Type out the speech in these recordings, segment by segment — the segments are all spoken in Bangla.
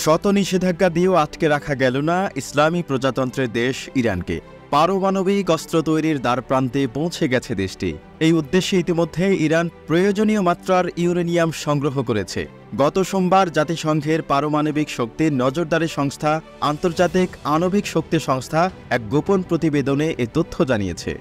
শত নিষেধাজ্ঞা দিয়েও আটকে রাখা গেল না ইসলামী প্রজাতন্ত্রের দেশ ইরানকে। পারমাণবিক অস্ত্র তৈরির দ্বারপ্রান্তে পৌঁছে গেছে দেশটি। এই উদ্দেশ্যে ইতিমধ্যে ইরান প্রয়োজনীয় মাত্রার ইউরেনিয়াম সংগ্রহ করেছে। গত সোমবার জাতিসংঘের পারমাণবিক শক্তির নজরদারি সংস্থা আন্তর্জাতিক আণবিক শক্তি সংস্থা এক গোপন প্রতিবেদনে এ তথ্য জানিয়েছে।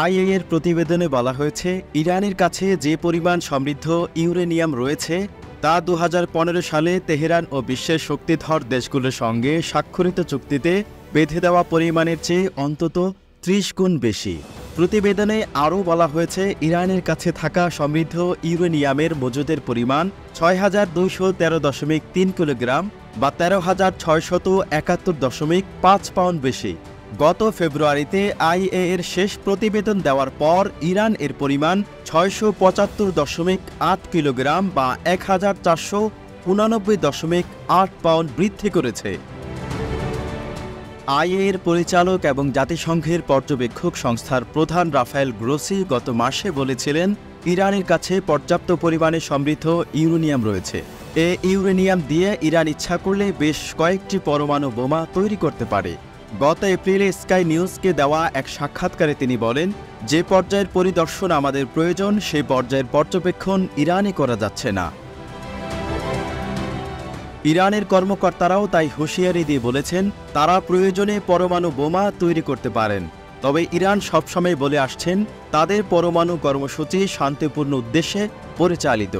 আইএইএ এর প্রতিবেদনে বলা হয়েছে, ইরানের কাছে যে পরিমাণ সমৃদ্ধ ইউরেনিয়াম রয়েছে তা ২০১৫ সালে তেহরান ও বিশ্বের শক্তিধর দেশগুলোর সঙ্গে স্বাক্ষরিত চুক্তিতে বেঁধে দেওয়া পরিমাণের চেয়ে অন্তত ৩০ গুণ বেশি। প্রতিবেদনে আরও বলা হয়েছে, ইরানের কাছে থাকা সমৃদ্ধ ইউরেনিয়ামের মজুদের পরিমাণ ৬,২১৩.৩ কিলোগ্রাম বা ১৩,৬৭১.৫ পাউন্ড বেশি। গত ফেব্রুয়ারিতে আইএইএ এর শেষ প্রতিবেদন দেওয়ার পর ইরান এর পরিমাণ ৬৭৫.৮ কিলোগ্রাম বা ১,৪৮৯.৮ পাউন্ড বৃদ্ধি করেছে। আইএইএ এর পরিচালক এবং জাতিসংঘের পর্যবেক্ষক সংস্থার প্রধান রাফায়েল গ্রোসি গত মাসে বলেছিলেন, ইরানের কাছে পর্যাপ্ত পরিমাণে সমৃদ্ধ ইউরেনিয়াম রয়েছে। এই ইউরেনিয়াম দিয়ে ইরান ইচ্ছা করলে বেশ কয়েকটি পরমাণু বোমা তৈরি করতে পারে। গত এপ্রিলে স্কাই নিউজকে দেওয়া এক সাক্ষাৎকারে তিনি বলেন, যে পর্যায়ের পরিদর্শন আমাদের প্রয়োজন সেই পর্যায়ের পর্যবেক্ষণ ইরানে করা যাচ্ছে না। ইরানের কর্মকর্তারাও তাই হুঁশিয়ারি দিয়ে বলেছেন, তারা প্রয়োজনে পরমাণু বোমা তৈরি করতে পারেন। তবে ইরান সবসময় বলে আসছেন, তাদের পরমাণু কর্মসূচি শান্তিপূর্ণ উদ্দেশ্যে পরিচালিত।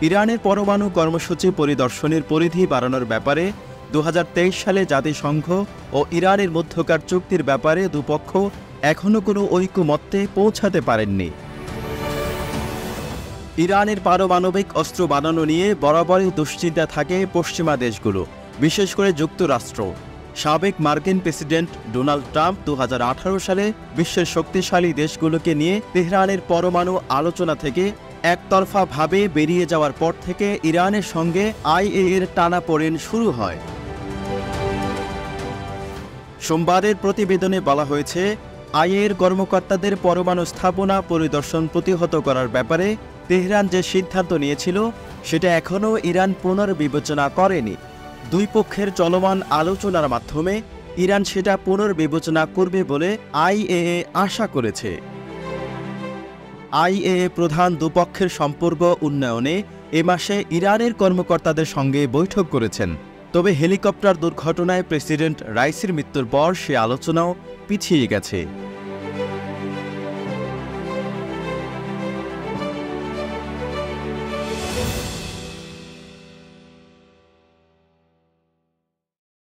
ইরানের পরমাণু কর্মসূচি পরিদর্শনের পরিধি বাড়ানোর ব্যাপারে ২০২৩ সালে জাতিসংঘ ও ইরানের মধ্যকার চুক্তির ব্যাপারে দুপক্ষ এখনও কোনো ঐক্যমত্যে পৌঁছাতে পারেননি। ইরানের পারমাণবিক অস্ত্র বানানো নিয়ে বরাবরই দুশ্চিন্তা থাকে পশ্চিমা দেশগুলো, বিশেষ করে যুক্তরাষ্ট্র। সাবেক মার্কিন প্রেসিডেন্ট ডোনাল্ড ট্রাম্প ২০১৮ সালে বিশ্বের শক্তিশালী দেশগুলোকে নিয়ে তেহরানের পরমাণু আলোচনা থেকে একতরফাভাবে বেরিয়ে যাওয়ার পর থেকে ইরানের সঙ্গে আইএইএ এর টানাপোড়েন শুরু হয়। সোমবারের প্রতিবেদনে বলা হয়েছে, আইএইএ এর কর্মকর্তাদের পরমাণু স্থাপনা পরিদর্শন প্রতিহত করার ব্যাপারে তেহরান যে সিদ্ধান্ত নিয়েছিল সেটা এখনও ইরান পুনর্বিবেচনা করেনি। দুই পক্ষের চলমান আলোচনার মাধ্যমে ইরান সেটা পুনর্বিবেচনা করবে বলে আইএইএ আশা করেছে। আইএইএ প্রধান দুপক্ষের সম্পর্ক উন্নয়নে এ মাসে ইরানের কর্মকর্তাদের সঙ্গে বৈঠক করেছেন। তবে হেলিকপ্টার দুর্ঘটনায় প্রেসিডেন্ট রাইসির মৃত্যুর পর সে আলোচনাও পিছিয়ে গেছে।